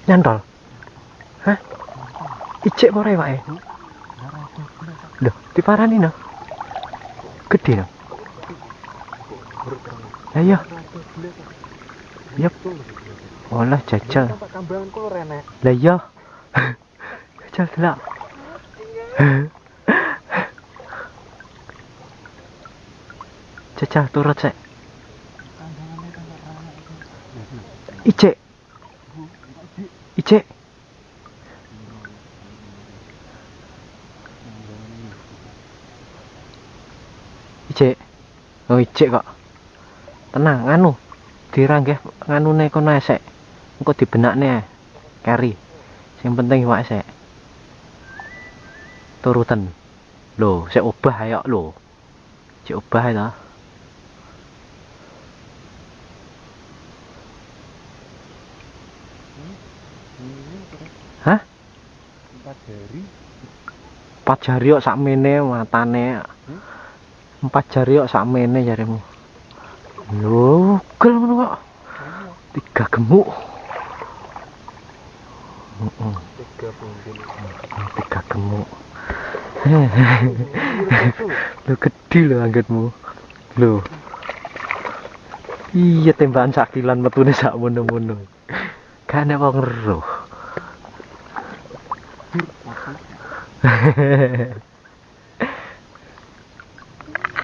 Nyantol. Hah? Icek apa ora wae? Loh, diparani no. Gede no. Lah iya. Yep. Olah jajal. Lah iya. Jajal delok. Jajal turut sik. Icek. Icek. Icek. Oh, icek kok. Tenang, nganu. Diranggeh nganune kono esek. Engko dibenakne ae. Keri. Sing penting iwak esek. Turutan. Lho, sik obah ayo lho. Cek obah ta. Hah? 4 jari kok sakmene matane. 4 jari kok sakmene jarimu. Lho, gel ngono kok. 3 gemuk. 3 gemuk. Lho gede lho anggitmu. Lho. Iya tembakan sakilan metune sak mono-mono. Kan wong ngeruh.